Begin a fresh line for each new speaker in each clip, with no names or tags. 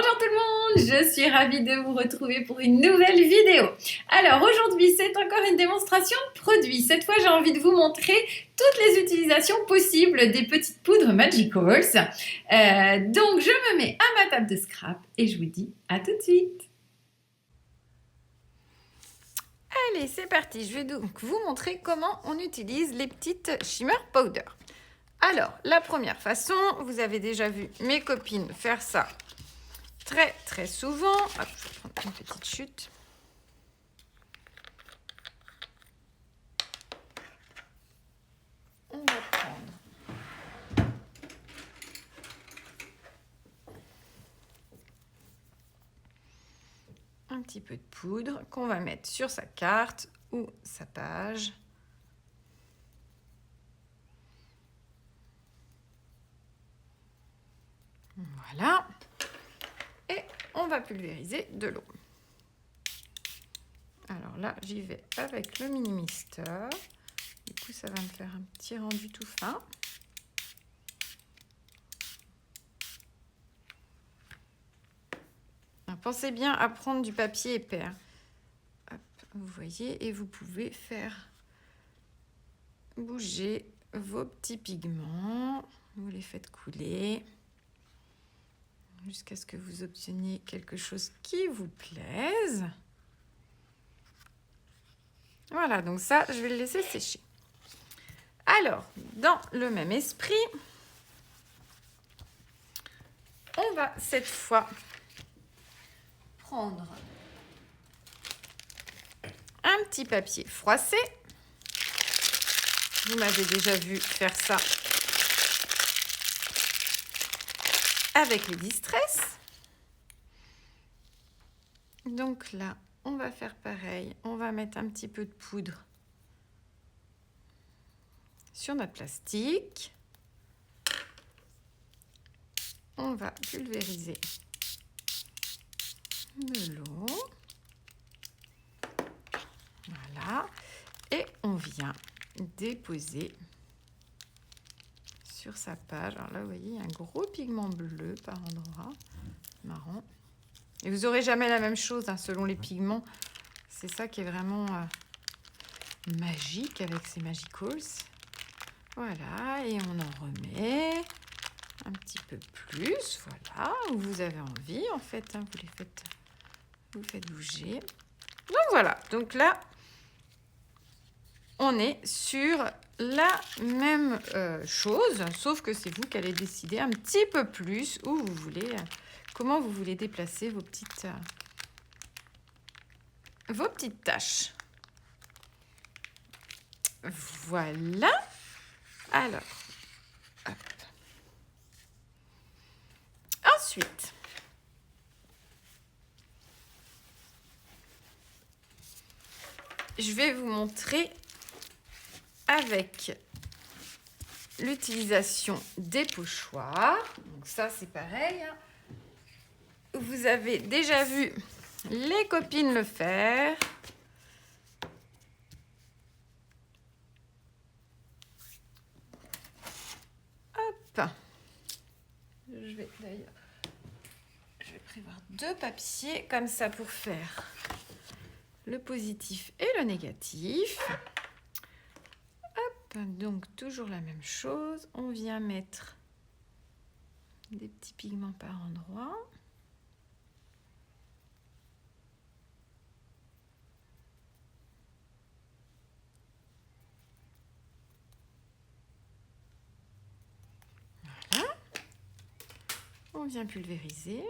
Bonjour tout le monde, je suis ravie de vous retrouver pour une nouvelle vidéo. Alors aujourd'hui c'est encore une démonstration de produit. Cette fois j'ai envie de vous montrer toutes les utilisations possibles des petites poudres Magicals. Donc je me mets à ma table de scrap et je vous dis à tout de suite. Allez c'est parti, je vais donc vous montrer comment on utilise les petites Shimmer Powder. Alors la première façon, vous avez déjà vu mes copines faire ça très souvent. Hop, je vais prendre une petite chute. On va prendre un petit peu de poudre qu'on va mettre sur sa carte ou sa page. Voilà. Et on va pulvériser de l'eau. Alors là, j'y vais avec le mini mister. Du coup, ça va me faire un petit rendu tout fin. Alors, pensez bien à prendre du papier épais. Hop, vous voyez, et vous pouvez faire bouger vos petits pigments. Vous les faites couler jusqu'à ce que vous obteniez quelque chose qui vous plaise. Voilà, donc ça, je vais le laisser sécher. Alors, dans le même esprit, on va cette fois prendre un petit papier froissé. Vous m'avez déjà vu faire ça avec le Distress. Donc là, on va faire pareil. On va mettre un petit peu de poudre sur notre plastique. On va pulvériser de l'eau. Voilà. Et on vient déposer sur sa page. Alors là, vous voyez, il y a un gros pigment bleu par endroit, marron. Et vous n'aurez jamais la même chose hein, selon les pigments. C'est ça qui est vraiment magique avec ces Magicals. Voilà, et on en remet un petit peu plus, voilà, où vous avez envie en fait, hein, vous faites bouger. Donc voilà, donc là, on est sur la même chose, sauf que c'est vous qui allez décider un petit peu plus où vous voulez, comment vous voulez déplacer vos petites tâches. Voilà. Alors, hop. Ensuite, je vais vous montrer avec l'utilisation des pochoirs. Donc ça, c'est pareil. Hein. Vous avez déjà vu les copines le faire. Hop. Je vais prévoir deux papiers comme ça pour faire le positif et le négatif. Hop, donc toujours la même chose. On vient mettre des petits pigments par endroit. Voilà. On vient pulvériser.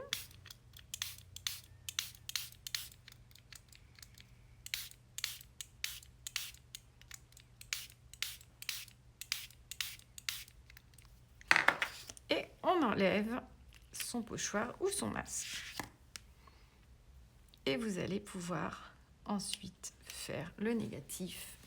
On enlève son pochoir ou son masque. Et vous allez pouvoir ensuite faire le négatif.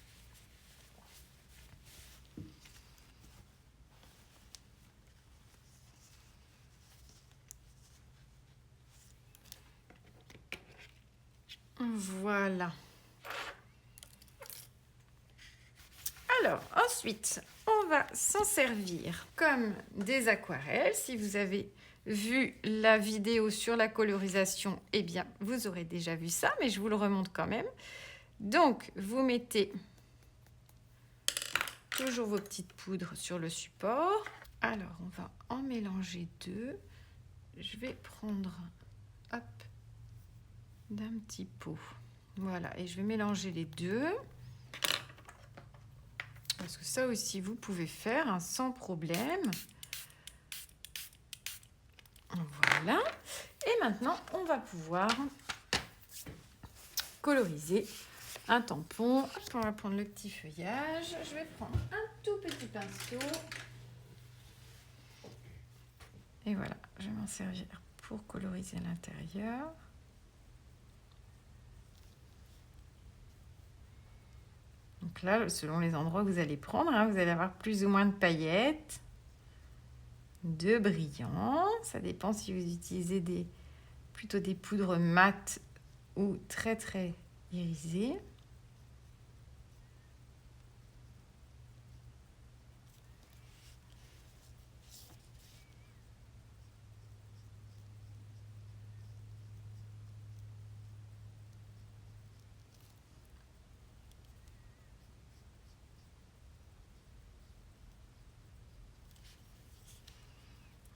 Voilà. Alors, ensuite, on va s'en servir comme des aquarelles. Si vous avez vu la vidéo sur la colorisation, eh bien, vous aurez déjà vu ça, mais je vous le remonte quand même. Donc, vous mettez toujours vos petites poudres sur le support. Alors, on va en mélanger deux. Je vais prendre, hop, d'un petit pot. Voilà, et je vais mélanger les deux. Parce que ça aussi, vous pouvez faire hein, sans problème. Voilà. Et maintenant, on va pouvoir coloriser un tampon. On va prendre le petit feuillage. Je vais prendre un tout petit pinceau. Et voilà, je vais m'en servir pour coloriser l'intérieur. Donc là, selon les endroits que vous allez prendre, hein, vous allez avoir plus ou moins de paillettes, de brillants. Ça dépend si vous utilisez plutôt des poudres mates ou très très irisées.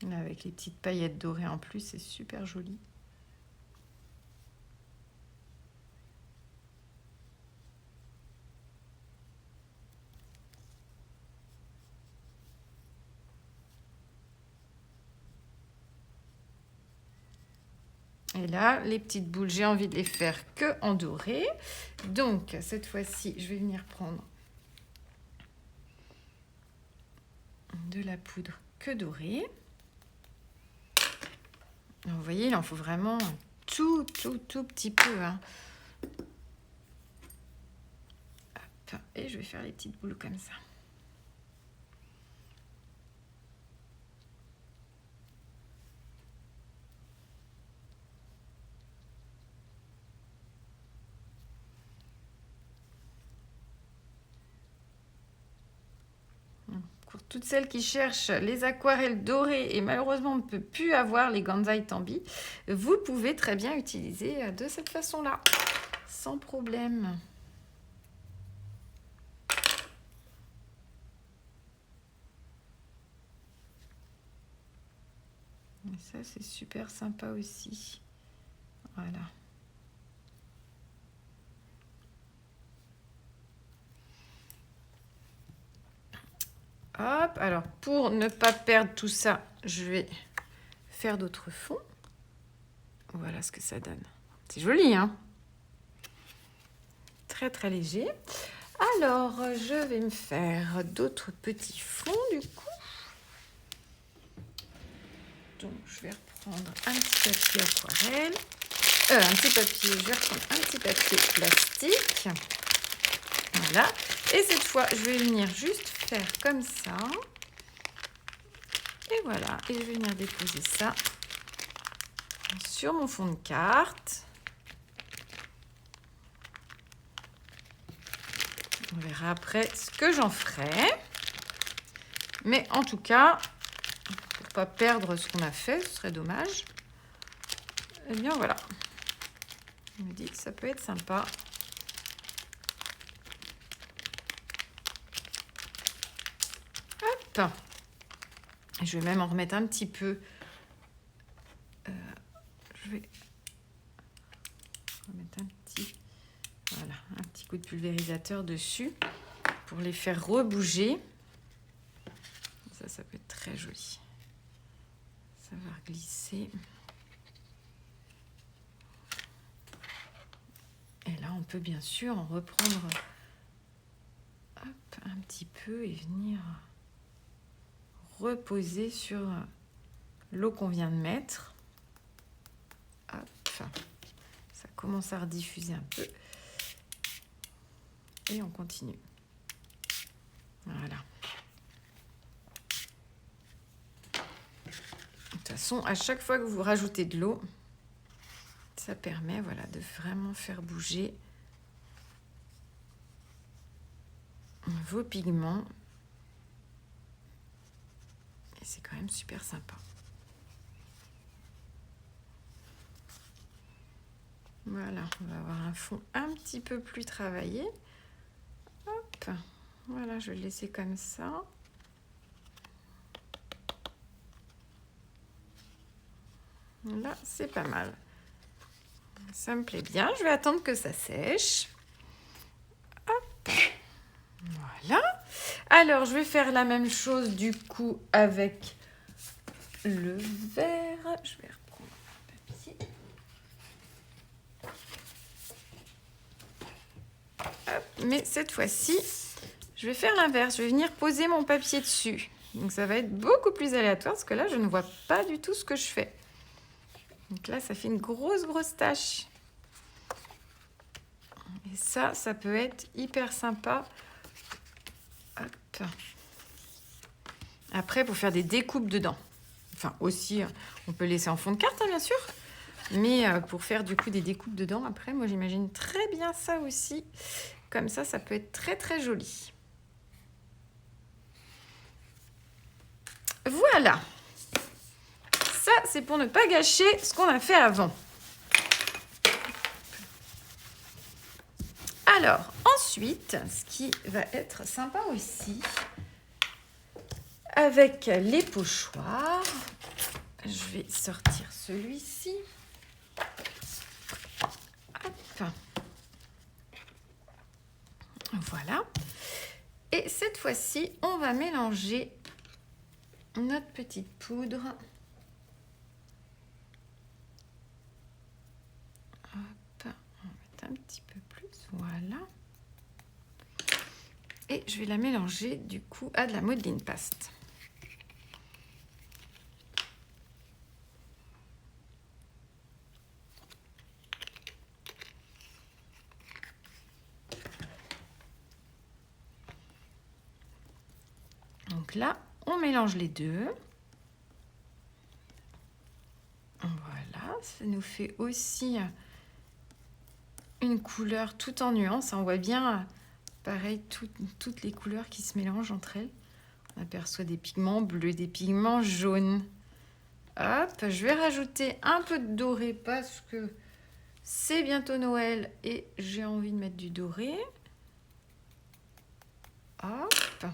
Là, avec les petites paillettes dorées en plus, c'est super joli. Et là, les petites boules, j'ai envie de les faire que en doré. Donc, cette fois-ci, je vais venir prendre de la poudre que dorée. Vous voyez, il en faut vraiment tout petit peu. Hein. Hop, et je vais faire les petites boules comme ça. Pour toutes celles qui cherchent les aquarelles dorées et malheureusement on ne peut plus avoir les Gansai Tambi, vous pouvez très bien utiliser de cette façon-là, sans problème. Et ça c'est super sympa aussi. Voilà. Hop, alors pour ne pas perdre tout ça, je vais faire d'autres fonds. Voilà ce que ça donne. C'est joli, hein? Très très léger. Alors, je vais me faire d'autres petits fonds du coup. Donc, je vais reprendre un petit papier aquarelle. Je vais reprendre un petit papier plastique. Voilà. Et cette fois, je vais venir juste faire comme ça. Et voilà. Et je vais venir déposer ça sur mon fond de carte. On verra après ce que j'en ferai. Mais en tout cas, pour ne pas perdre ce qu'on a fait, ce serait dommage. Eh bien voilà. Je me dis que ça peut être sympa. Hop. Je vais même en remettre un petit peu. Je vais remettre un petit coup de pulvérisateur dessus pour les faire rebouger. Ça peut être très joli. Ça va glisser. Et là, on peut bien sûr en reprendre un petit peu et venir reposer sur l'eau qu'on vient de mettre. Hop. Ça commence à rediffuser un peu. Et on continue. Voilà. De toute façon, à chaque fois que vous rajoutez de l'eau, ça permet de vraiment faire bouger vos pigments. Et c'est quand même super sympa. Voilà, on va avoir un fond un petit peu plus travaillé. Hop, voilà, je vais le laisser comme ça. Là, c'est pas mal. Ça me plaît bien. Je vais attendre que ça sèche. Hop, voilà. Alors, je vais faire la même chose du coup avec le verre. Je vais reprendre un papier. Hop, mais cette fois-ci, je vais faire l'inverse. Je vais venir poser mon papier dessus. Donc, ça va être beaucoup plus aléatoire parce que là, je ne vois pas du tout ce que je fais. Donc là, ça fait une grosse tache. Et ça peut être hyper sympa. Hop. Après, pour faire des découpes dedans. Enfin, aussi, on peut laisser en fond de carte, hein, bien sûr. Mais pour faire du coup des découpes dedans, après, moi, j'imagine très bien ça aussi. Comme ça peut être très joli. Voilà. Ça, c'est pour ne pas gâcher ce qu'on a fait avant. Alors, ensuite, ce qui va être sympa aussi, avec les pochoirs, je vais sortir celui-ci. Hop. Voilà. Et cette fois-ci, on va mélanger notre petite poudre. Hop, on va mettre un petit peu plus, voilà. Et je vais la mélanger du coup à de la modeling paste. Donc là, on mélange les deux. Voilà, ça nous fait aussi une couleur tout en nuances. On voit bien, pareil, toutes les couleurs qui se mélangent entre elles. On aperçoit des pigments bleus, des pigments jaunes. Hop, je vais rajouter un peu de doré parce que c'est bientôt Noël et j'ai envie de mettre du doré. Hop.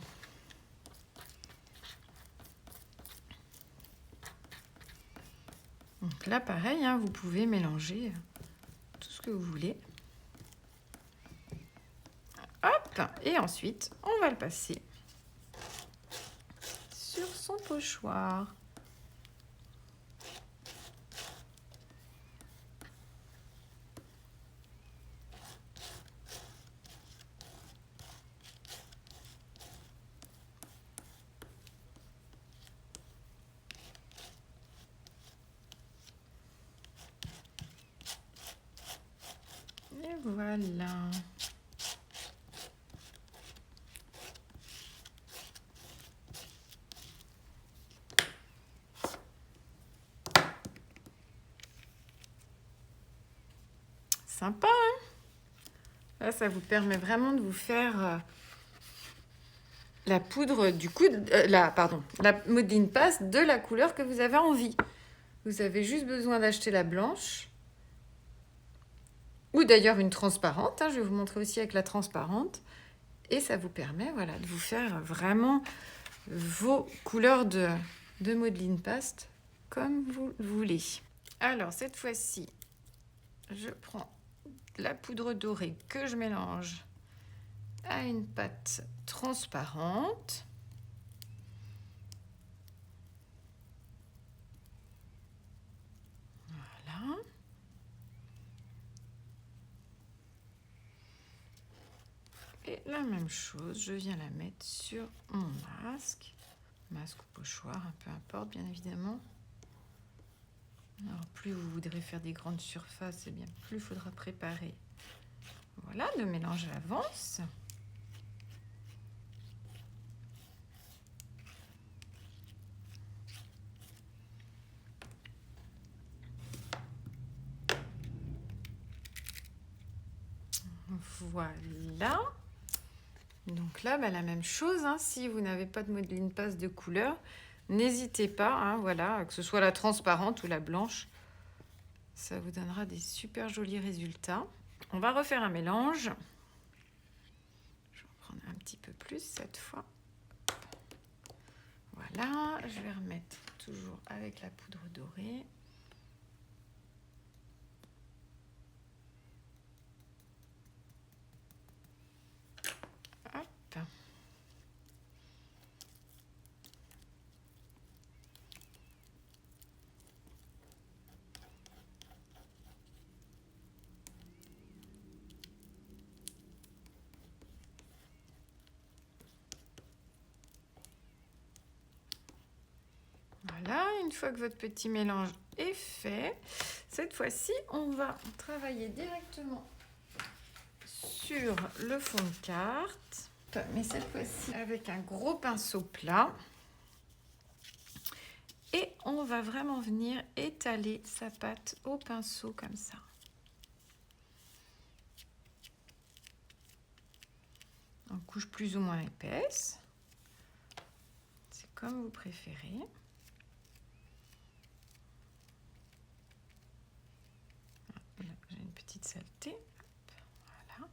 Donc là, pareil, hein, vous pouvez mélanger tout ce que vous voulez. Hop, et ensuite, on va le passer sur son pochoir. Et voilà. Sympa, hein? Là, ça vous permet vraiment de vous faire la poudre du coup, la modeling paste de la couleur que vous avez envie. Vous avez juste besoin d'acheter la blanche. Ou d'ailleurs une transparente, hein, je vais vous montrer aussi avec la transparente. Et ça vous permet, voilà, de vous faire vraiment vos couleurs de modeling paste comme vous voulez. Alors cette fois-ci, je prends la poudre dorée que je mélange à une pâte transparente. Voilà. Et la même chose, je viens la mettre sur mon masque. Masque ou pochoir, peu importe, bien évidemment. Alors, plus vous voudrez faire des grandes surfaces, eh bien, plus il faudra préparer. Voilà, le mélange avance. Voilà. Donc là, la même chose, hein, si vous n'avez pas de modeling paste de couleur, n'hésitez pas, hein, voilà, que ce soit la transparente ou la blanche. Ça vous donnera des super jolis résultats. On va refaire un mélange. Je vais en prendre un petit peu plus cette fois. Voilà, je vais remettre toujours avec la poudre dorée. Hop. Voilà, une fois que votre petit mélange est fait, cette fois-ci, on va travailler directement sur le fond de carte, mais cette fois-ci avec un gros pinceau plat. Et on va vraiment venir étaler sa pâte au pinceau comme ça. En couche plus ou moins épaisse. C'est comme vous préférez. Là, j'ai une petite saleté. Voilà.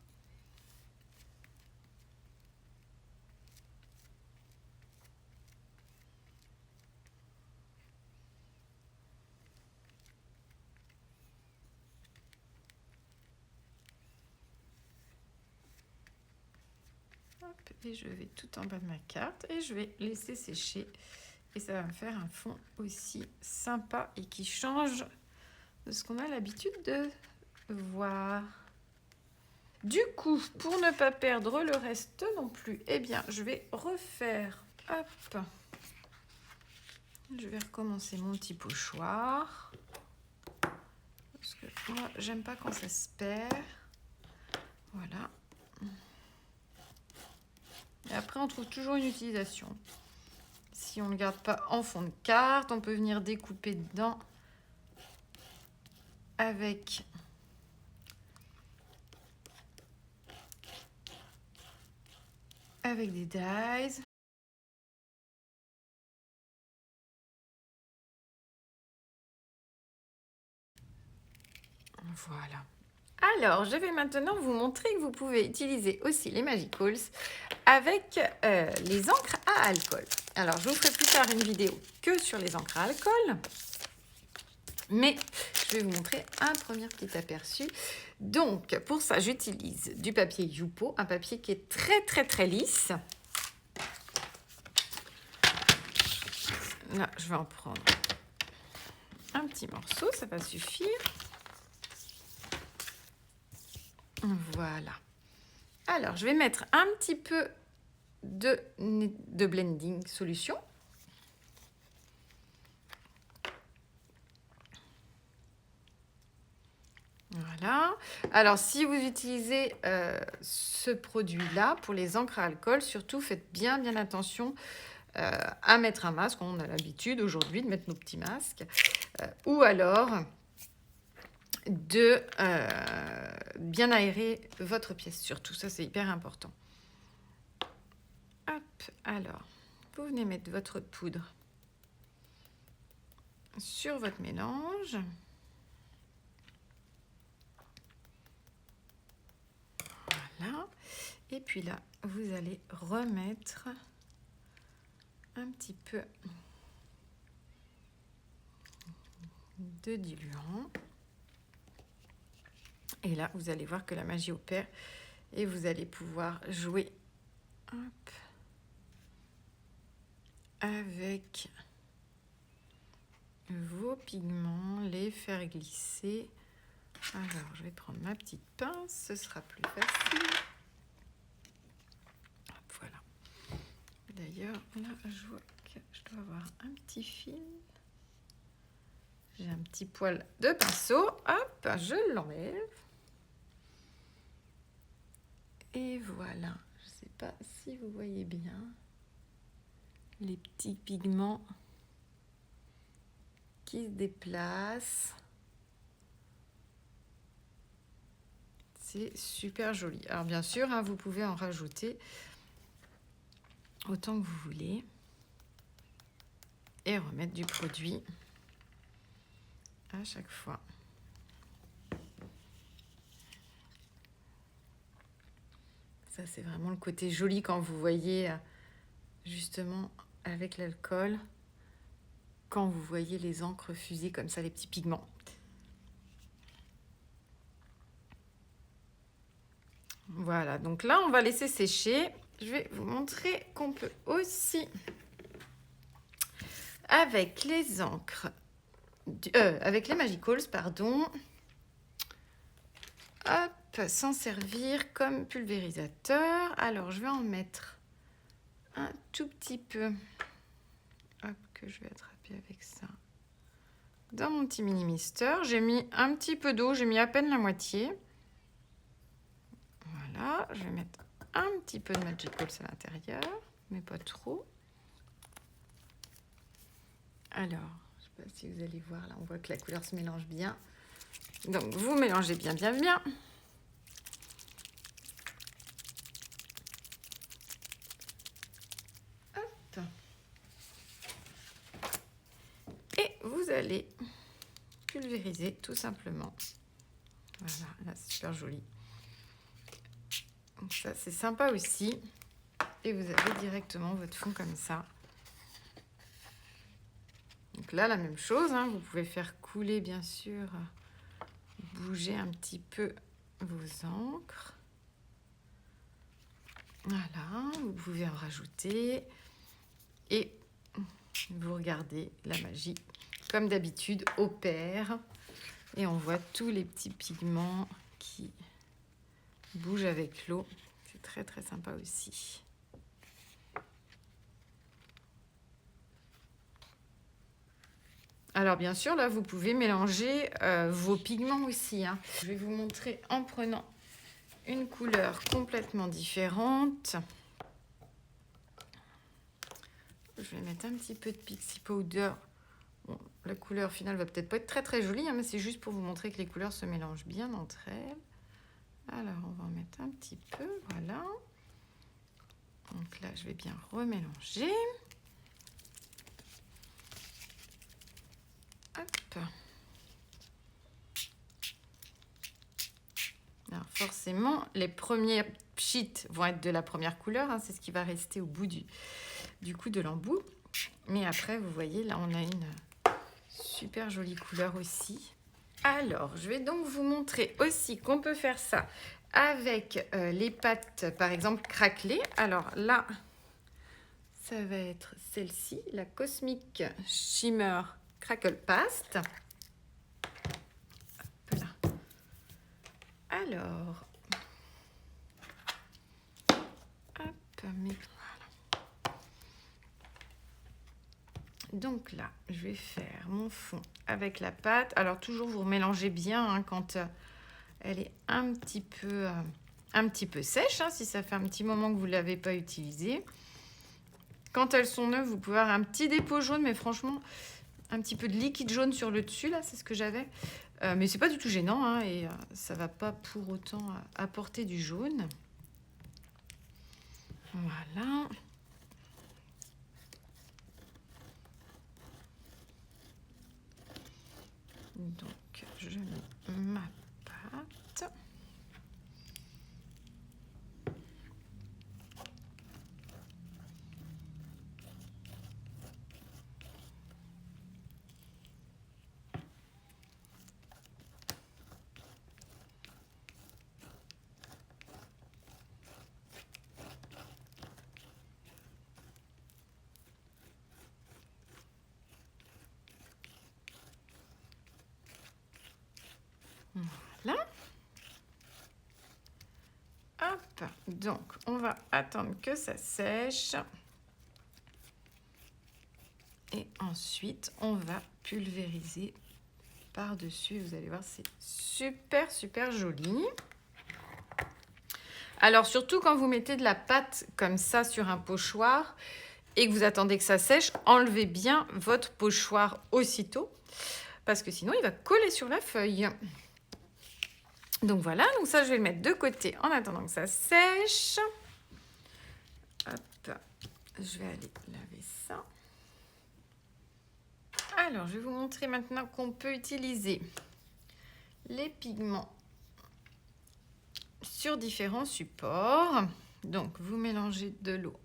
Hop, et je vais tout en bas de ma carte et je vais laisser sécher. Et ça va me faire un fond aussi sympa et qui change de ce qu'on a l'habitude de voir. Du coup, pour ne pas perdre le reste non plus, eh bien, je vais refaire. Hop. Je vais recommencer mon petit pochoir. Parce que moi, j'aime pas quand ça se perd. Voilà. Et après, on trouve toujours une utilisation. Si on ne le garde pas en fond de carte, on peut venir découper dedans avec des dies. Voilà. Alors, je vais maintenant vous montrer que vous pouvez utiliser aussi les Magicals avec les encres à alcool. Alors, je vous ferai plus tard une vidéo que sur les encres à alcool. Mais je vais vous montrer un premier petit aperçu. Donc, pour ça, j'utilise du papier Yupo, un papier qui est très lisse. Là, je vais en prendre un petit morceau, ça va suffire. Voilà. Alors, je vais mettre un petit peu de blending solution. Voilà. Alors, si vous utilisez ce produit-là pour les encres à alcool, surtout faites bien attention à mettre un masque. On a l'habitude aujourd'hui de mettre nos petits masques. Ou alors de bien aérer votre pièce, surtout. Ça, c'est hyper important. Hop, alors, vous venez mettre votre poudre sur votre mélange. Voilà. Et puis là, vous allez remettre un petit peu de diluant. Et là, vous allez voir que la magie opère et vous allez pouvoir jouer avec vos pigments, les faire glisser. Alors, je vais prendre ma petite pince, ce sera plus facile. Hop, voilà. D'ailleurs, là, je vois que je dois avoir un petit fil. J'ai un petit poil de pinceau. Hop, je l'enlève. Et voilà. Je ne sais pas si vous voyez bien les petits pigments qui se déplacent. C'est super joli. Alors bien sûr, hein, vous pouvez en rajouter autant que vous voulez et remettre du produit à chaque fois.
Ça, c'est vraiment le côté joli quand vous voyez, justement, avec l'alcool, quand vous voyez les encres fusées comme ça, les petits pigments. Voilà, donc là, on va laisser sécher. Je vais vous montrer qu'on peut aussi, avec les encres, avec les Magicals, pardon, hop, s'en servir comme pulvérisateur. Alors, je vais en mettre un tout petit peu, hop, que je vais attraper avec ça, dans mon petit mini mister. J'ai mis un petit peu d'eau, j'ai mis à peine la moitié. Voilà, je vais mettre un petit peu de Magicals à l'intérieur, mais pas trop. Alors, je ne sais pas si vous allez voir, là on voit que la couleur se mélange bien. Donc vous mélangez bien, bien, bien. Hop. Et vous allez pulvériser tout simplement. Voilà, là c'est super joli. Donc ça c'est sympa aussi. Et vous avez directement votre fond comme ça. Donc là la même chose, hein, vous pouvez faire couler bien sûr, bouger un petit peu vos encres. Voilà, vous pouvez en rajouter. Et vous regardez, la magie, comme d'habitude, opère. Et on voit tous les petits pigments qui bougent avec l'eau. C'est très très sympa aussi. Alors bien sûr, là, vous pouvez mélanger vos pigments aussi, hein. Je vais vous montrer en prenant une couleur complètement différente. Je vais mettre un petit peu de Pixie Powder. Bon, la couleur finale va peut-être pas être très très jolie, hein, mais c'est juste pour vous montrer que les couleurs se mélangent bien entre elles. Alors, on va en mettre un petit peu, voilà. Donc là, je vais bien remélanger. Hop. Alors forcément, les premiers sheets vont être de la première couleur, hein, c'est ce qui va rester au bout du coup de l'embout. Mais après, vous voyez, là, on a une super jolie couleur aussi. Alors, je vais donc vous montrer aussi qu'on peut faire ça avec les pâtes, par exemple, craquelées. Alors là, ça va être celle-ci, la Cosmic Shimmer Crackle Paste. Hop là. Alors, hop, mais voilà. Donc là, je vais faire mon fond avec la pâte. Alors toujours, vous mélangez bien hein, quand elle est un petit peu sèche, hein, si ça fait un petit moment que vous ne l'avez pas utilisée. Quand elles sont neuves, vous pouvez avoir un petit dépôt jaune, mais franchement, un petit peu de liquide jaune sur le dessus, là, c'est ce que j'avais. Mais c'est pas du tout gênant, hein, et ça va pas pour autant apporter du jaune. Voilà. Donc, je mets ma pâte. Voilà. Hop, donc on va attendre que ça sèche. Et ensuite, on va pulvériser par-dessus. Vous allez voir, c'est super, super joli. Alors, surtout quand vous mettez de la pâte comme ça sur un pochoir et que vous attendez que ça sèche, enlevez bien votre pochoir aussitôt parce que sinon, il va coller sur la feuille. Donc voilà, donc ça, je vais le mettre de côté en attendant que ça sèche. Hop, je vais aller laver ça. Alors, je vais vous montrer maintenant qu'on peut utiliser les pigments sur différents supports. Donc, vous mélangez de l'eau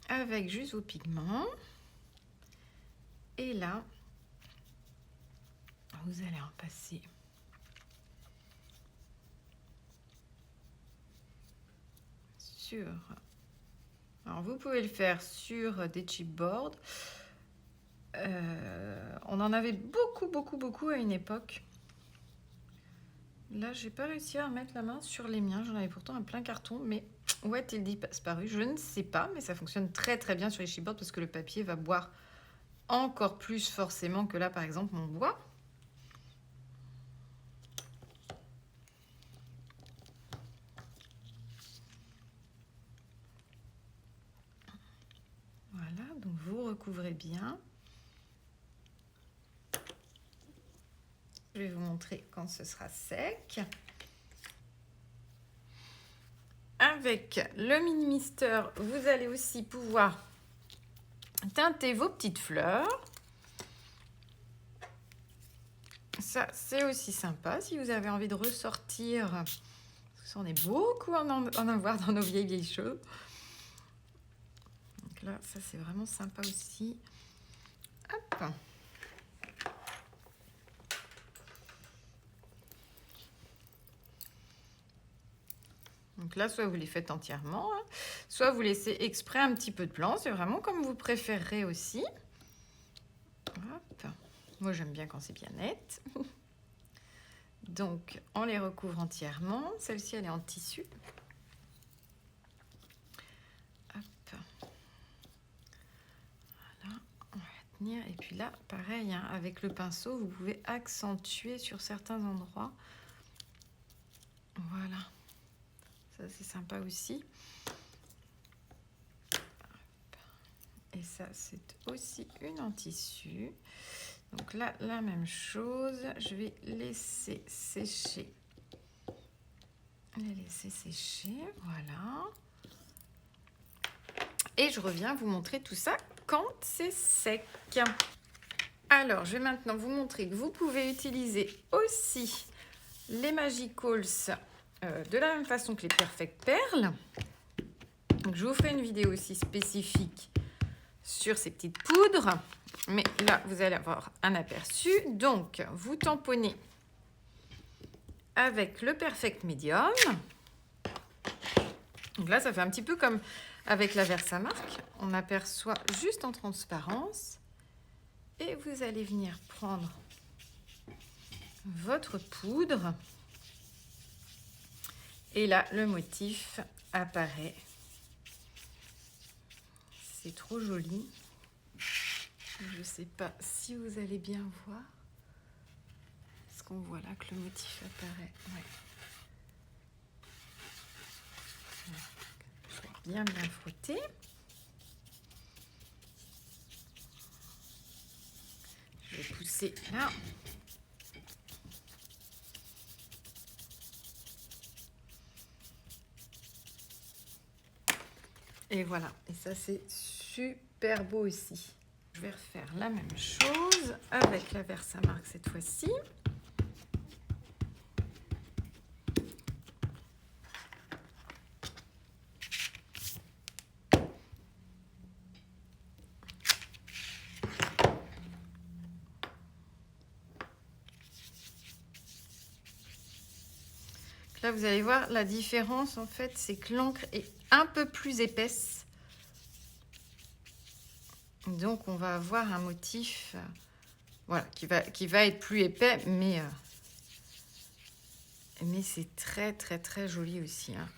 avec juste vos pigments. Et là, vous allez en passer sur... Alors, vous pouvez le faire sur des chipboards. On en avait beaucoup à une époque. Là, j'ai pas réussi à remettre la main sur les miens. J'en avais pourtant un plein carton, mais où a-t-il disparu? Je ne sais pas, mais ça fonctionne très bien sur les chipboards parce que le papier va boire encore plus forcément que là, par exemple, mon bois. Voilà, donc vous recouvrez bien. Je vais vous montrer quand ce sera sec. Avec le mini mister, vous allez aussi pouvoir teinter vos petites fleurs. Ça, c'est aussi sympa si vous avez envie de ressortir. Parce que ça, on est beaucoup en avoir dans nos vieilles choses. Donc là, ça, c'est vraiment sympa aussi. Hop. Donc là, soit vous les faites entièrement, hein, soit vous laissez exprès un petit peu de blanc. C'est vraiment comme vous préférerez aussi. Hop. Moi, j'aime bien quand c'est bien net. Donc, on les recouvre entièrement. Celle-ci, elle est en tissu. Hop. Voilà, on va tenir. Et puis là, pareil, hein, avec le pinceau, vous pouvez accentuer sur certains endroits. Voilà. Ça, c'est sympa aussi. Et ça, c'est aussi une en tissu. Donc là, la même chose. Je vais laisser sécher. Les laisser sécher. Voilà. Et je reviens vous montrer tout ça quand c'est sec. Alors, je vais maintenant vous montrer que vous pouvez utiliser aussi les Magicals de la même façon que les Perfect Perles. Donc, je vous ferai une vidéo aussi spécifique sur ces petites poudres. Mais là, vous allez avoir un aperçu. Donc, vous tamponnez avec le Perfect Medium. Donc là, ça fait un petit peu comme avec la Versamark. On aperçoit juste en transparence. Et vous allez venir prendre votre poudre. Et là, le motif apparaît. C'est trop joli. Je ne sais pas si vous allez bien voir. Est-ce qu'on voit là que le motif apparaît? Ouais. Je vais bien frotter. Je vais pousser là. Et voilà. Et ça, c'est super beau aussi. Je vais refaire la même chose avec la Versamark cette fois-ci. Là, vous allez voir la différence, en fait, c'est que l'encre est un peu plus épaisse. Donc, on va avoir un motif voilà, qui va être plus épais, mais c'est très joli aussi. Hein.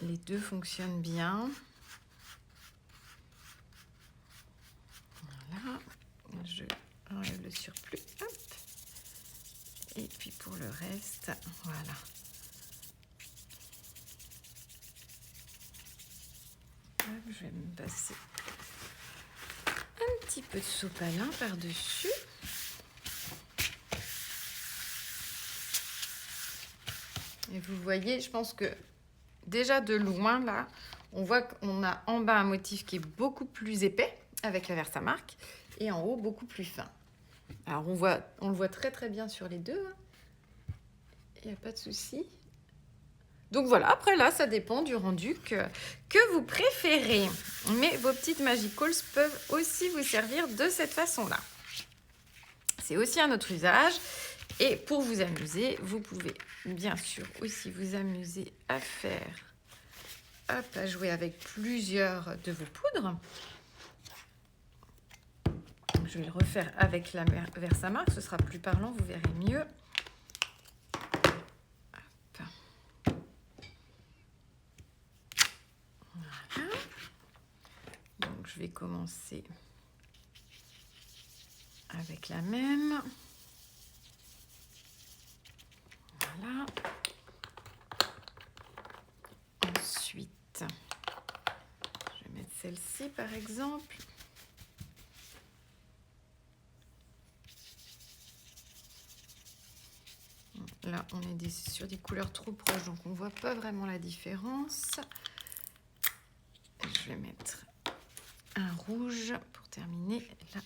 Les deux fonctionnent bien. Voilà. Je enlève le surplus. Hop. Et puis, pour le reste, voilà. Je vais me passer un petit peu de sopalin par-dessus. Et vous voyez, je pense que déjà de loin, là, on voit qu'on a en bas un motif qui est beaucoup plus épais avec la Versamark et en haut beaucoup plus fin. Alors, on le voit très bien sur les deux. Il n'y a pas de souci. Donc voilà, après là, ça dépend du rendu que vous préférez. Mais vos petites Magic Calls peuvent aussi vous servir de cette façon-là. C'est aussi un autre usage. Et pour vous amuser, vous pouvez bien sûr aussi vous amuser à faire, à jouer avec plusieurs de vos poudres. Je vais le refaire avec la Versamark, ce sera plus parlant, vous verrez mieux. Voilà. Donc je vais commencer avec la même. Voilà. Ensuite, je vais mettre celle-ci par exemple. Là, on est sur des couleurs trop proches, donc on ne voit pas vraiment la différence. Je vais mettre un rouge pour terminer. Là,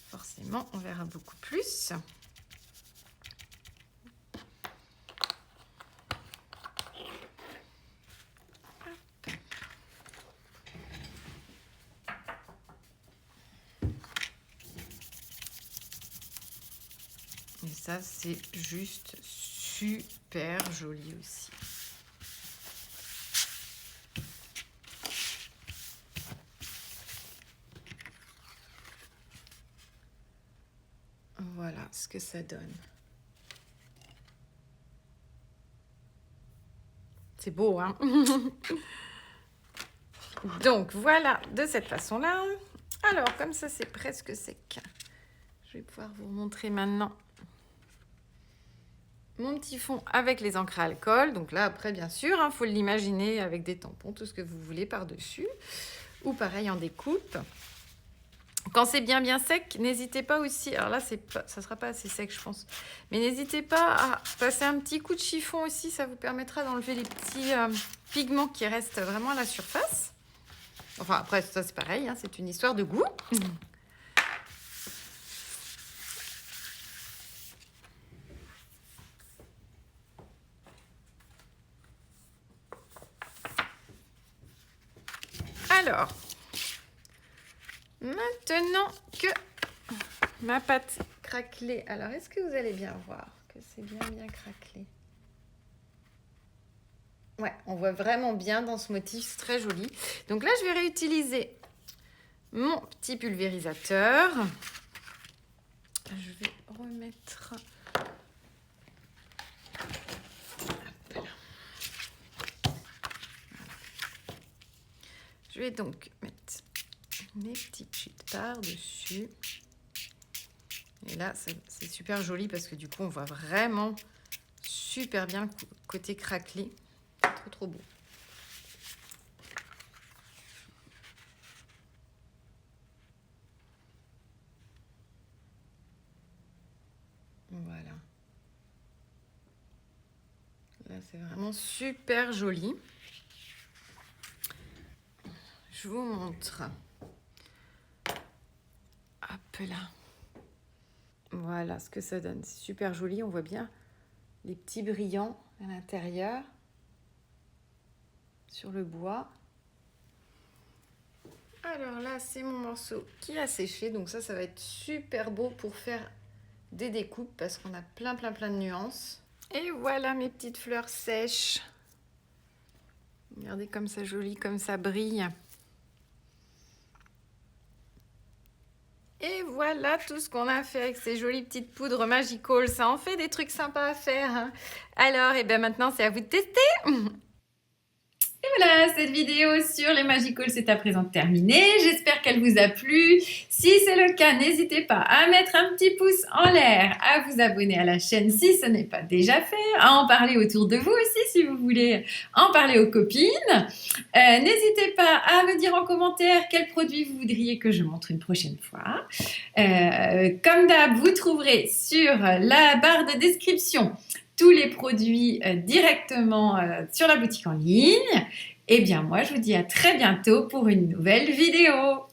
forcément, on verra beaucoup plus. Et ça, c'est juste super joli aussi. Voilà ce que ça donne. C'est beau, hein? Donc, voilà, de cette façon-là. Alors, comme ça, c'est presque sec. Je vais pouvoir vous montrer maintenant mon petit fond avec les encres à alcool. Donc là, après, bien sûr, il faut l'imaginer avec des tampons, tout ce que vous voulez par-dessus. Ou pareil en découpe. Quand c'est bien sec, n'hésitez pas aussi... Alors là, ça ne sera pas assez sec, je pense. Mais n'hésitez pas à passer un petit coup de chiffon aussi. Ça vous permettra d'enlever les petits pigments qui restent vraiment à la surface. Enfin, après, ça, c'est pareil. Hein, c'est une histoire de goût. Alors, maintenant que ma pâte craquelée, alors est-ce que vous allez bien voir que c'est bien craquelé? Ouais, on voit vraiment bien dans ce motif, c'est très joli. Donc là, je vais réutiliser mon petit pulvérisateur. Je vais remettre... Je vais donc mettre mes petites chutes par-dessus. Et là, c'est super joli parce que du coup, on voit vraiment super bien le côté craquelé. Trop beau. Voilà. Là, c'est vraiment super joli. Je vous montre. Hop là. Voilà ce que ça donne. C'est super joli. On voit bien les petits brillants à l'intérieur sur le bois. Alors là, c'est mon morceau qui a séché. Donc ça va être super beau pour faire des découpes parce qu'on a plein de nuances. Et voilà mes petites fleurs sèches. Regardez comme ça joli, comme ça brille. Et voilà tout ce qu'on a fait avec ces jolies petites poudres Magic Calls. Ça en fait des trucs sympas à faire. Hein. Alors, et bien maintenant, c'est à vous de tester.
Et voilà, cette vidéo sur les Magic Calls est à présent terminée. J'espère qu'elle vous a plu. Si c'est le cas, n'hésitez pas à mettre un petit pouce en l'air, à vous abonner à la chaîne si ce n'est pas déjà fait, à en parler autour de vous aussi si vous voulez en parler aux copines. N'hésitez pas à me dire en commentaire quel produit vous voudriez que je montre une prochaine fois. Comme d'hab, vous trouverez sur la barre de description tous les produits directement sur la boutique en ligne. Et bien moi, je vous dis à très bientôt pour une nouvelle vidéo.